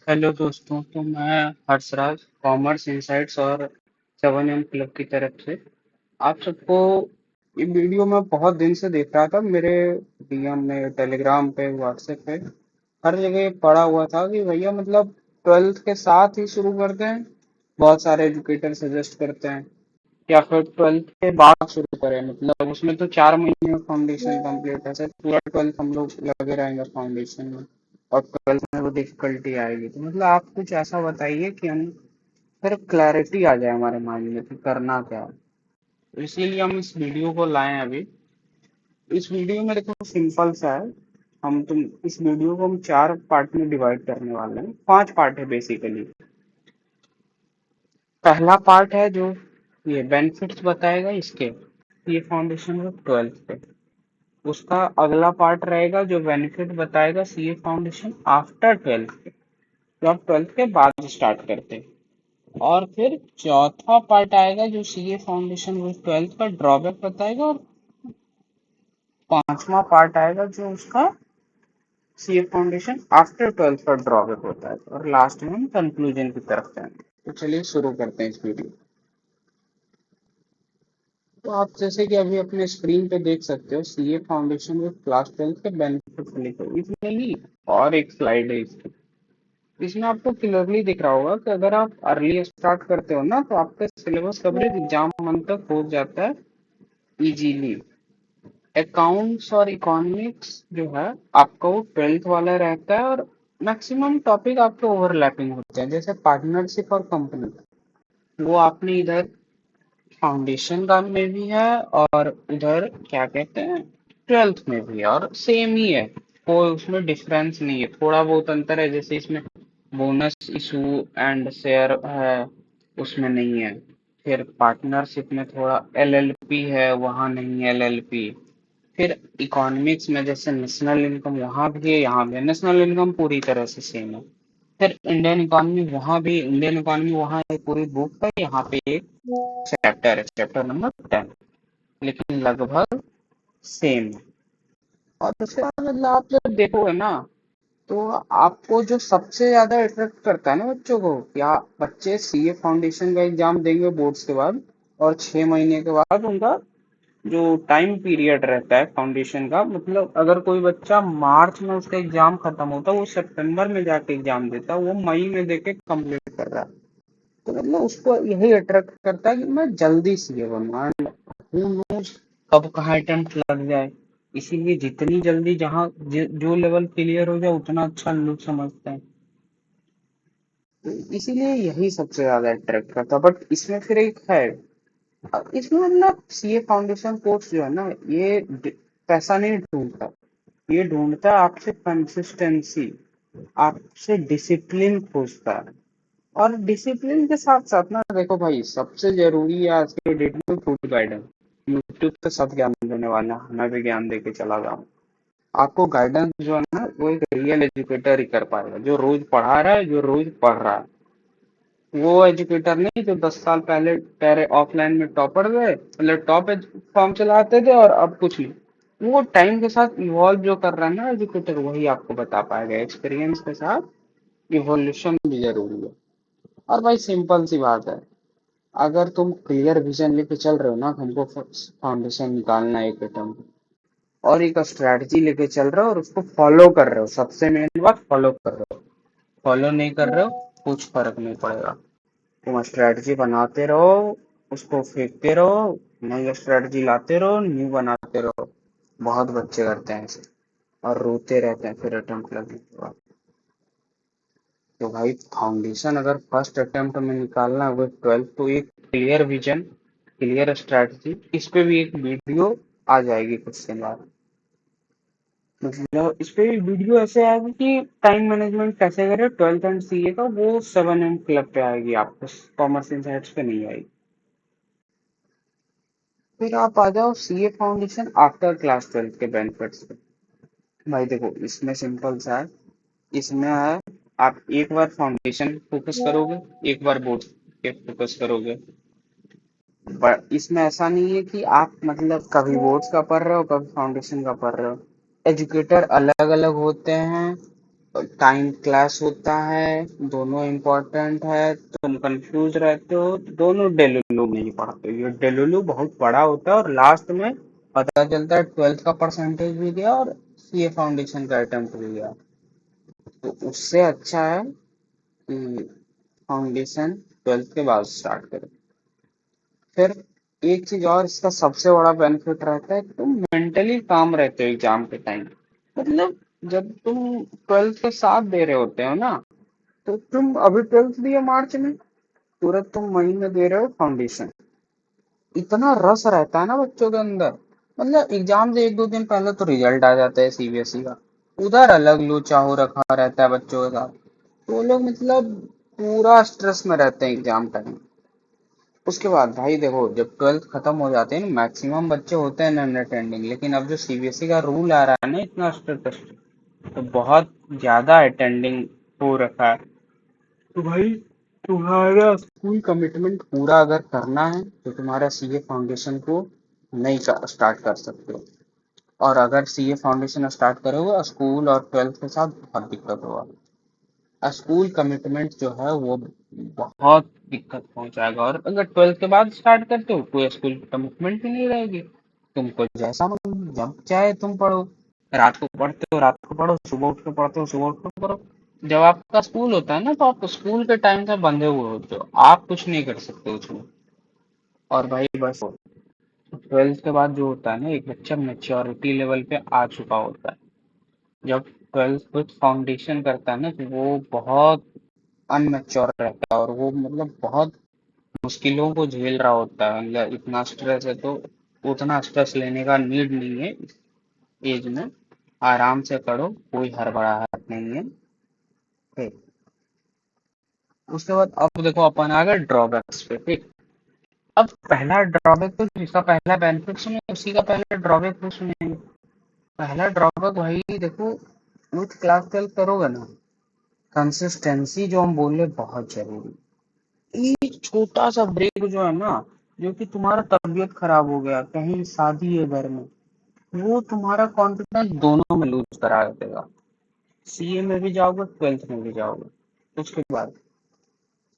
Hello दोस्तों, तो मैं हर्षराज कॉमर्स इनसाइट्स और 7M क्लब की तरफ से आप सबको ये वीडियो मैं बहुत दिन से देख रहा था। मेरे डीएम में, टेलीग्राम पे, व्हाट्सएप पे हर जगह पड़ा हुआ था कि भैया मतलब 12th के साथ ही शुरू कर दें। बहुत सारे एजुकेटर सजेस्ट करते हैं या फिर 12th के बाद शुरू करें, मतलब उसमें तो 4 महीने में फाउंडेशन कंप्लीट है सर। पूरा 12th हम लोग लगे रहेंगे फाउंडेशन में और 12th में वो डिफिकल्टी आएगी। तो मतलब आप कुछ ऐसा बताइए कि हम फिर क्लैरिटी आ जाए हमारे माइंड में कि करना क्या है। तो इसीलिए हम इस वीडियो को लाए अभी। इस वीडियो में देखो सिंपल सा है। हम तुम इस वीडियो को हम 4 पार्ट में डिवाइड करने वाले हैं। 5 पार्ट है बेसिकली। पहला पार्ट है जो ये बेनिफिट्स बताएगा इसके, ये फाउंडेशन है 12th पे। उसका अगला पार्ट रहेगा जो बेनिफिट बताएगा सीए फाउंडेशन आफ्टर 12th के, जो आप 12th के बाद स्टार्ट करते हैं। और फिर चौथा पार्ट आएगा जो सीए फाउंडेशन विद 12th का ड्रॉबैक बताएगा। और पांचवा पार्ट आएगा जो उसका सीए फाउंडेशन आफ्टर 12th का ड्रॉबैक होता है। और लास्ट में हम कंक्लूजन की तरफ जाएंगे। तो चलिए शुरू करते हैं इस वीडियो। तो आप जैसे कि अभी अपने स्क्रीन पे देख सकते हो, CA foundation with class 12th के बेनिफिट लिखे इसमें ही। और एक स्लाइड है इसकी, इसमें आपको क्लियरली दिख रहा होगा कि अगर आप अर्ली स्टार्ट करते हो ना तो आपका सिलेबस कवरेज एग्जाम मंथ तक हो जाता है इजीली। अकाउंट्स और इकोनॉमिक्स जो है आपका वो 12th वाला रहता है और मैक्सिमम टॉपिक आपके ओवरलैपिंग होते हैं। जैसे पार्टनरशिप और कंपनी, वो आपने इधर फाउंडेशन का में भी है और उधर क्या कहते हैं 12th में भी है, और सेम ही है। कोई उसमें डिफरेंस नहीं है, थोड़ा बहुत अंतर है। जैसे इसमें बोनस इशू एंड शेयर है, उसमें नहीं है। फिर पार्टनरशिप में थोड़ा एलएलपी है, वहां नहीं है एलएलपी। फिर इकोनॉमिक्स में जैसे नेशनल इनकम वहां भी है, यहाँ भी है। नेशनल इनकम पूरी तरह से सेम है। फिर इंडियन इकोनॉमी वहां भी, इंडियन इकोनॉमी वहां एक पूरी बुक है, यहाँ पे एक चैप्टर है, चैप्टर नंबर 10, लेकिन लगभग सेम है। और उसके बाद मतलब आप जब देखोगे ना तो आपको जो सबसे ज्यादा अट्रैक्ट करता है ना बच्चों को, क्या बच्चे सीए फाउंडेशन का एग्जाम देंगे बोर्ड्स के बाद, और 6 महीने के बाद उनका जो टाइम पीरियड रहता है फाउंडेशन का, मतलब अगर कोई बच्चा मार्च में उसका एग्जाम खत्म होता है, वो सितंबर में जाके एग्जाम देता है, वो मई में देके कंप्लीट कर रहा है। तो मतलब उसको यही अट्रैक्ट करता है कि मैं जल्दी सीए बनूं, एंड हु नोज कब कहाँ अटेम्प्ट लग जाए। इसीलिए जितनी जल्दी जहाँ जो लेवल क्लियर हो जाए उतना अच्छा लोग समझते हैं। तो इसीलिए यही सबसे ज्यादा अट्रैक्ट करता है। बट इसमें फिर एक है, अब इसमें मतलब सीए फाउंडेशन कोर्स जो है ना, ये पैसा नहीं ढूंढता। ये ढूंढता है आपसे कंसिस्टेंसी, आपसे डिसिप्लिन खोजता है। और डिसिप्लिन के साथ साथ ना देखो भाई, सबसे जरूरी है आज के डेट में फूड गाइडेंस। यूट्यूब पे सब ज्ञान देने वाला है, मैं भी ज्ञान दे के चला जाऊँ। आपको गाइडेंस जो है ना वो एक रियल एजुकेटर ही कर पाएगा, जो रोज पढ़ा रहा है, जो रोज पढ़ रहा है। वो एजुकेटर नहीं जो 10 साल पहले पहले ऑफलाइन में टॉपर गए, मतलब टॉप फॉर्म चलाते थे और अब कुछ नहीं। वो टाइम के साथ इवॉल्व जो कर रहा है ना एजुकेटर, वही आपको बता पाएगा। एक्सपीरियंस के साथ इवोल्यूशन भी जरूरी है। और भाई सिंपल सी बात है, अगर तुम क्लियर विजन लेके चल रहे हो ना, हमको फाउंडेशन निकालना है एक अटेम्प्ट, और एक स्ट्रेटजी लेके चल रहे हो और उसको फॉलो कर रहे हो, सबसे मेन बात फॉलो कर रहे हो। फॉलो नहीं कर रहे हो कुछ फर्क नहीं पड़ेगा। तुम स्ट्रेटजी बनाते रहो, उसको फेंकते रहो, नई स्ट्रेटजी लाते रहो, न्यू बनाते रहो। बहुत बच्चे करते हैं ऐसे और रोते रहते हैं फिर अटेम्प्ट लगने के बाद। तो भाई फाउंडेशन अगर फर्स्ट अटेम्प्ट में निकालना है वो 12th, तो एक क्लियर विजन, क्लियर स्ट्रेटजी, इस पे भी एक वीडियो आ जाएगी कुछ दिन बाद। मतलब इस पे वीडियो ऐसे आएगी कि टाइम मैनेजमेंट कैसे करें 12th एंड सीए का, वो 7M क्लब पे आएगी, आपको कॉमर्स इनसाइट्स पे नहीं आएगी। फिर आप आ जाओ CA foundation after class 12th के बेनिफिट्स पे। भाई देखो इसमें सिंपल सा है। इसमें है, आप एक बार फाउंडेशन फोकस करोगे, एक बार बोर्ड पे फोकस करोगे। बट इसमें ऐसा नहीं है कि आप मतलब कभी बोर्ड्स का पढ़ रहे हो कभी फाउंडेशन का पढ़ रहे हो। एजुकेटर अलग अलग होते हैं, टाइम क्लास होता है, दोनों इम्पोर्टेंट है, तुम कंफ्यूज रहते हो, दोनों डेलुलु में ही पढ़ते हो। ये डेलुलु बहुत बड़ा होता है और लास्ट में पता चलता है 12th का परसेंटेज भी गया और सीए फाउंडेशन का अटेम्प्ट भी गया। तो उससे अच्छा है कि फाउंडेशन 12th के बाद स्टार्ट करो। फिर एक चीज और इसका सबसे बड़ा बेनिफिट रहता है, तुम मेंटली काम रहते हो एग्जाम के टाइम। मतलब जब तुम 12th के साथ दे रहे होते हो ना, तो तुम अभी 12th दिए मार्च में, तुरंत तुम मई में दे रहे हो फाउंडेशन। इतना रस रहता है ना बच्चों के अंदर। मतलब एग्जाम से एक दो दिन पहले तो रिजल्ट आ जाता है सीबीएसई का, उधर अलग लोचा हो रखा रहता है बच्चों के साथ। तो वो लोग मतलब पूरा स्ट्रेस में रहते हैं एग्जाम टाइम। उसके बाद भाई देखो, जब 12th खत्म हो जाते हैं ना, मैक्सिमम बच्चे होते हैं नॉन अटेंडिंग, लेकिन अब जो सीबीएसई का रूल आ रहा है ना इतना स्ट्रिक्ट, तो बहुत ज्यादा अटेंडिंग हो रखा है। तो भाई तुम्हारा स्कूल कमिटमेंट पूरा अगर करना है तो तुम्हारा सीए फाउंडेशन को नहीं स्टार्ट कर सकते हो। और अगर सीए फाउंडेशन स्टार्ट करोगे स्कूल और 12th के साथ, बहुत दिक्कत होगा। स्कूल कमिटमेंट जो है वो बहुत दिक्कत पहुंचाएगा। और अगर 12th के बाद स्टार्ट करते हो, कोई स्कूल की कमिटमेंट ही नहीं रहेगी। तुमको जैसा मन जब चाहे तुम पढ़ो, रात को पढ़ते हो रात को पढ़ो, सुबह उठ के पढ़ते हो सुबह उठ के पढ़ो। जब आपका स्कूल होता है ना, तो आप स्कूल के टाइम से बंधे हुए होते हो, आप कुछ नहीं कर सकते उसमें। और भाई बस 12th के बाद जो होता है ना, एक बच्चा मेच्योरिटी लेवल पे आ चुका होता है। जब 12th विथ फाउंडेशन करता है ना, तो वो बहुत अनमेच्योर रहता है और वो मतलब बहुत मुश्किलों को झेल रहा होता है। मतलब इतना स्ट्रेस है, तो उतना स्ट्रेस लेने का नीड नहीं है इस एज में। आराम से करो, कोई हड़बड़ाहट नहीं है। ठीक। उसके बाद अब देखो अपन आ गए ड्रॉबैक्स पे। ठीक। अब पहला ड्रॉबैक तो जिसका पहला बेनिफिट सुने उसी का पहला ड्रॉबैक भी सुनेंगे। पहला ड्रॉबैक भाई देखो, विथ क्लास 12 करोगे ना, कंसिस्टेंसी जो हम बोले बहुत जरूरी। एक छोटा सा ब्रेक जो है ना, जो कि तुम्हारा तबीयत खराब हो गया, कहीं शादी है घर में, वो तुम्हारा कॉन्फिडेंस दोनों में लूज करा देगा। सीए में भी जाओगे, 12th में भी जाओगे। उसके बाद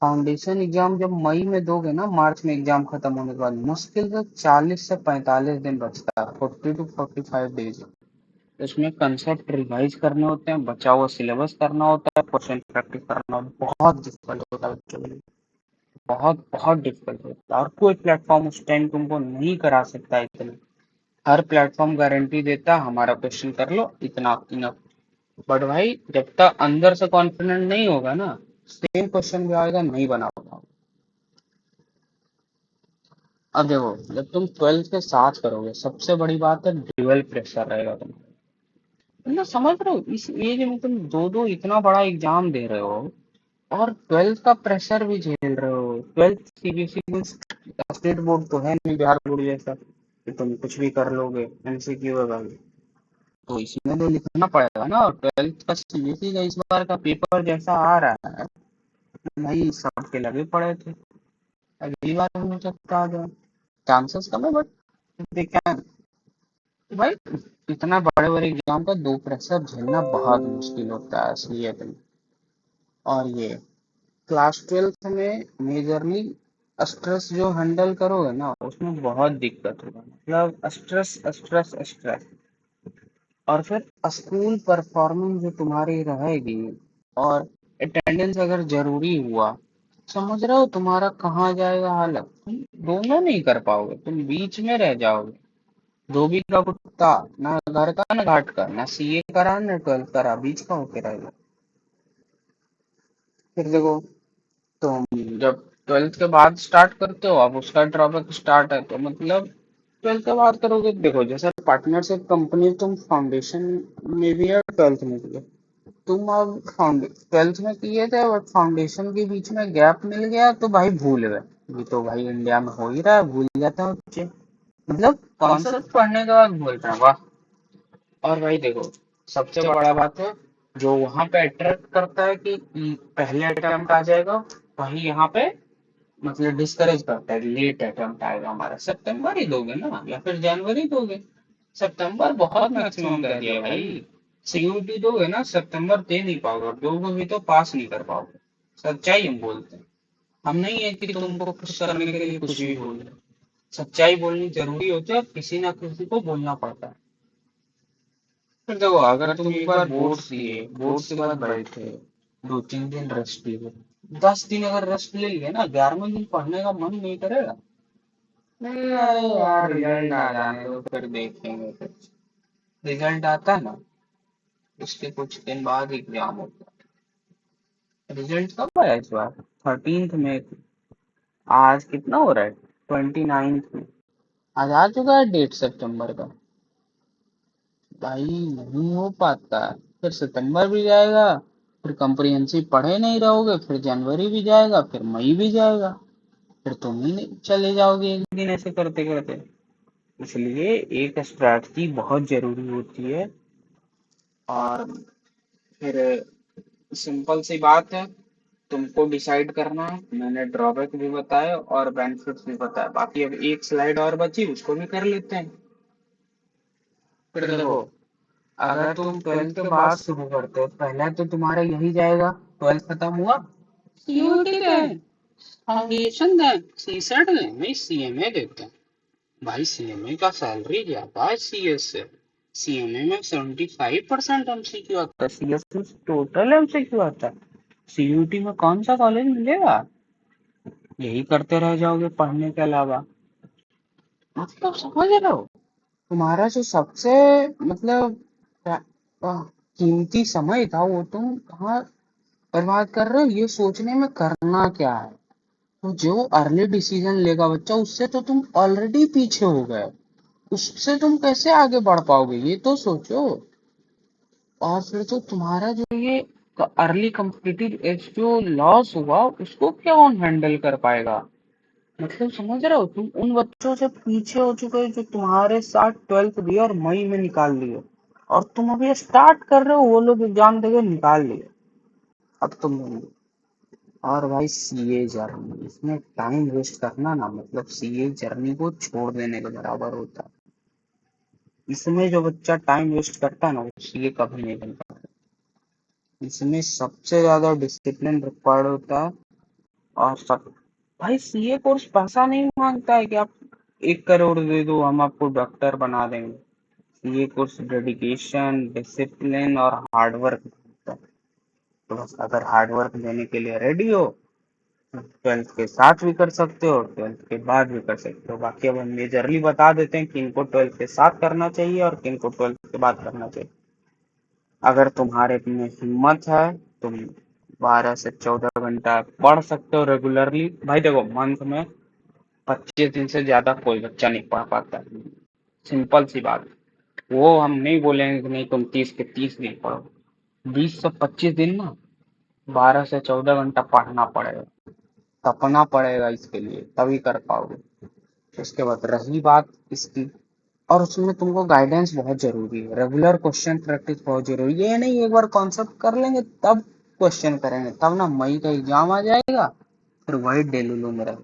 फाउंडेशन एग्जाम जब मई में दोगे ना, मार्च में एग्जाम खत्म होने के बाद मुश्किल से 40 से 45 दिन बचता है, 40 to 45 डेज। इसमें कंसेप्ट रिवाइज करने होते हैं, बचा हुआ सिलेबस करना होता है, क्वेश्चन प्रैक्टिस करना होता है। बहुत डिफिकल्ट होता है बच्चों के लिए, बहुत बहुत डिफिकल्ट होता है। और कोई प्लेटफॉर्म उस टाइम तुमको नहीं करा सकता है इतना। हर प्लेटफॉर्म गारंटी देता है हमारा क्वेश्चन कर लो, इतना इनफ। बट भाई जब तक अंदर से कॉन्फिडेंट नहीं होगा ना, सेम क्वेश्चन भी आएगा नहीं बना पाओगे। अब देखो, जब तुम 12th के साथ करोगे, सबसे बड़ी बात है ड्यूअल प्रेशर रहेगा तुम्हारा। मतलब समझ रहे हो, इस एज में तुम दो दो इतना बड़ा एग्जाम दे रहे हो और 12th का प्रेशर भी झेल रहे हो। 12th सीबीएसई स्टेट बोर्ड तो है नहीं बिहार बोर्ड जैसा कि तुम कुछ भी कर लोगे, एमसीक्यू है भाई। तो इसमें तो लिखना पड़ेगा ना। और 12th का सीबीएसई का इस बार का पेपर जैसा आ रहा है, भाई सबके लगे पड़े थे। अगली बार हो सकता आ जाए, चांसेस कम है, बट दे कैन। भाई इतना बड़े बड़े एग्जाम का दो प्रेशर झेलना बहुत मुश्किल होता है इसलिए तुम। और ये क्लास 12th में मेजरली स्ट्रेस जो हैंडल करोगे ना, उसमें बहुत दिक्कत होगा। मतलब स्ट्रेस स्ट्रेस स्ट्रेस। और फिर स्कूल परफॉर्मेंस जो तुम्हारी रहेगी, और अटेंडेंस अगर जरूरी हुआ, समझ रहे हो तुम्हारा कहाँ जाएगा हालत। तुम दोनों नहीं कर पाओगे, तुम बीच में रह जाओगे। धोबी का कुत्ता, ना घर का ना घाट का, ना सीए करा ना 12th करा, बीच का होके रहेगा। फिर देखो, तुम जब 12th के बाद स्टार्ट करते हो, अब उसका ड्रॉबैक स्टार्ट है, तो मतलब 12th के बाद करोगे, देखो जैसे पार्टनरशिप कंपनी तुम फाउंडेशन में भी है 12th में भी है। तुम अब फाउंड 12th में किए थे बट फाउंडेशन के बीच में गैप मिल गया, तो भाई भूल गए। ये तो भाई इंडिया में हो ही रहा है, भूल जाते हैं बच्चे। मतलब कॉन्सेप्ट पढ़ने के बाद भूलते हैं, वाह। और भाई देखो, सबसे बड़ा बात है जो वहां पे अट्रैक्ट करता है कि पहले अटेम्प्ट आ जाएगा, वही यहाँ पे मतलब डिस्करेज करता है। लेट अटेम्प्ट आएगा हमारा, सितंबर ही दोगे ना या फिर जनवरी दोगे। सितंबर बहुत मैक्सिमम कह दिया भाई। सीयूटी दोगे ना, सितंबर दे नहीं पाओगे, दोगे भी तो पास नहीं कर पाओगे। सच्चाई हम बोलते हैं। हम नहीं है कि तुमको खुश करने के लिए कुछ भी बोल रहे। सच्चाई बोलनी जरूरी होती है, किसी ना किसी को बोलना पड़ता है। फिर देखो, अगर तुम एक बार बोर्ड्स दिए, बोर्ड्स के बाद बैठे, 2-3 दिन रेस्ट लिए, 10 दिन अगर रेस्ट ले लिए ना, 11वें दिन पढ़ने का मन नहीं करेगा। नहीं, अरे यार रिजल्ट आ जाने दो फिर देखेंगे कुछ। रिजल्ट आता है ना, उसके कुछ दिन बाद एग्जाम होता है। रिजल्ट कब आया इस बार? 13 में। आज कितना हो रहा है? 29 में। आज आ चुका है डेट सितंबर का। भाई नहीं हो पाता है। फिर सितंबर भी जाएगा, फिर कंप्रिहेंसिव पढ़े नहीं रहोगे, फिर जनवरी भी जाएगा, फिर मई भी जाएगा, फिर तुम ही नहीं चले जाओगे एक दिन ऐसे करते करते। इसलिए एक स्ट्रैटेजी बहुत जरूरी होती है। और फिर सिंपल सी बात है, तुमको डिसाइड करना है। मैंने ड्रॉबैक भी बताया और बेनिफिट्स भी बताया, बाकी अब एक स्लाइड और बची, उसको भी कर लेते हैं। फिर देखो, अगर तुम 12th के बाद शुरू करते हो, पहले तो तुम्हारा यही जाएगा। 12th खत्म हुआ, सीयूटी दें, फाउंडेशन दें, सीसेट दें, नहीं सीएमए देते हैं। भाई सीएमए का सैलरी ज्यादा है सीएस से। सीएमए में 75% एमसीक्यू आता है, सीएस में टोटल एमसीक्यू आता है। सीयूटी में कौन सा कॉलेज मिलेगा? यही करते रह जाओगे पढ़ने के अलावा। मतलब समझ रहे हो, तुम्हारा जो सबसे मतलब कीमती समय था, वो तुम कहाँ बर्बाद कर रहे हो ये सोचने में। करना क्या है, तो जो अर्ली डिसीजन लेगा बच्चा, उससे तो तुम ऑलरेडी पीछे हो गए। उससे तुम कैसे आगे बढ़ पाओगे ये तो सोचो। और फिर तो तुम्हारा जो ये अर्ली कम्पिटिटिव एज जो लॉस हुआ, उसको कौन हैंडल कर पाएगा? मतलब समझ रहे हो, तुम उन बच्चों से पीछे हो चुके हो जो तुम्हारे साथ 12th दिए और मई में निकाल लिए, और तुम अभी स्टार्ट कर रहे हो, वो लोग एग्जाम देके निकाल लिए। अब तुम नहीं। और भाई सीए जर्नी, इसमें टाइम वेस्ट करना ना, मतलब सीए जर्नी को छोड़ देने के बराबर होता है। इसमें जो बच्चा टाइम वेस्ट करता है ना, वो सीए कभी नहीं बन पाता। इसमें सबसे ज्यादा डिसिप्लिन रिक्वायर्ड होता है। और सब, भाई सीए कोर्स पैसा नहीं मांगता है कि आप 1 करोड़ दे दो हम आपको डॉक्टर बना देंगे। ये कोर्स डेडिकेशन, डिसिप्लिन और हार्डवर्क होता है। तो बस अगर हार्डवर्क देने के लिए रेडी हो, 12th के साथ भी कर सकते हो, 12th के बाद भी कर सकते हो। बाकी अब हम मेजरली बता देते हैं किन को 12th के साथ करना चाहिए और किन को 12th के बाद करना चाहिए। अगर तुम्हारे में हिम्मत है, तुम 12 से 14 घंटा पढ़ सकते हो रेगुलरली। भाई देखो, मंथ में 25 दिन से ज्यादा कोई बच्चा नहीं पढ़ पाता है। सिंपल सी बात। वो हम नहीं बोलेंगे कि नहीं तुम 30 के 30 दिन पढ़ो। 20 से 25 दिन ना, 12 से 14 घंटा पढ़ना पड़ेगा, तपना पड़ेगा इसके लिए, तभी कर पाओगे। उसके बाद रही बात इसकी, और उसमें तुमको गाइडेंस बहुत जरूरी है, रेगुलर क्वेश्चन प्रैक्टिस बहुत जरूरी है। ये नहीं एक बार कॉन्सेप्ट कर लेंगे तब क्वेश्चन करेंगे, तब ना मई का एग्जाम आ जाएगा, फिर वही डेलुलू में रहे।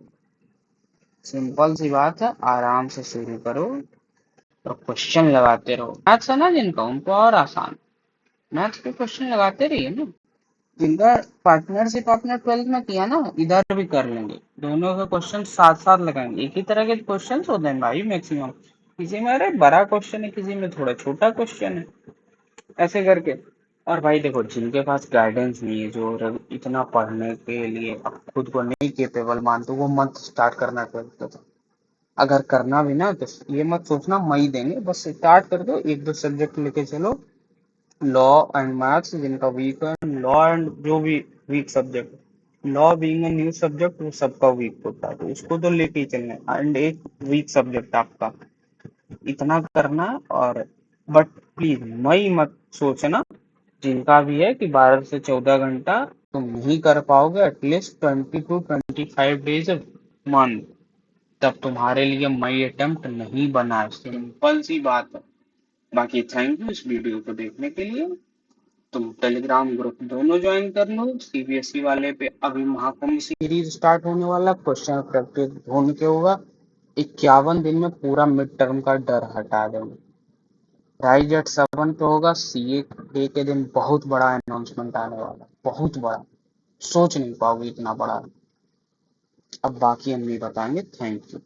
सिंपल सी बात है, आराम से शुरू करो और क्वेश्चन लगाते रहो। मैथ्स है ना जिनका, उनको और आसान, मैथ्स के क्वेश्चन लगाते रहिए ना। जिनका पार्टनरशिप आपने 12th में किया ना, इधर भी कर लेंगे। दोनों के क्वेश्चन साथ साथ लगाएंगे, एक ही तरह के क्वेश्चन होते हैं भाई मैक्सिमम। किसी में अरे बड़ा क्वेश्चन है, किसी में थोड़ा छोटा क्वेश्चन है, ऐसे करके। और भाई देखो, जिनके पास गाइडेंस नहीं है, जो इतना पढ़ने के लिए अब खुद को नहीं केपेबल मानते, वो मत स्टार्ट करना 12th। अगर करना भी ना, तो ये मत सोचना मई देंगे, बस स्टार्ट कर दो, 1-2 सब्जेक्ट लेके चलो। लॉ एंड मैथ्स जिनका वीक है, लॉ एंड जो भी weak subject, law being a new subject, वो सबका वीक होता है, तो उसको तो लेके ही चलना है। एंड एक वीक सब्जेक्ट आपका, इतना करना है। और बट प्लीज मई मत सोचना, जिनका भी है कि 12 से 14 घंटा तुम नहीं कर पाओगे, एटलीस्ट 20 to 25 डेज मंथ, तब तुम्हारे लिए मई अटेम्प्ट नहीं बना है। सिंपल सी बात है। बाकी थैंक यू इस वीडियो को देखने के लिए। तुम टेलीग्राम ग्रुप दोनों ज्वाइन कर लो। सीबीएसई वाले पे अभी महाकुंभ सीरीज स्टार्ट होने वाला, क्वेश्चन प्रैक्टिस ढूंढ के होगा। 51 दिन में पूरा मिड टर्म का डर हटा देंगे। राइज@7 पे होगा। सीए डे के दिन बहुत बड़ा अनाउंसमेंट आने वाला है, बहुत बड़ा। सोच नहीं पाओगे इतना बड़ा। अब बाकी हम नहीं बताएंगे। Thank you.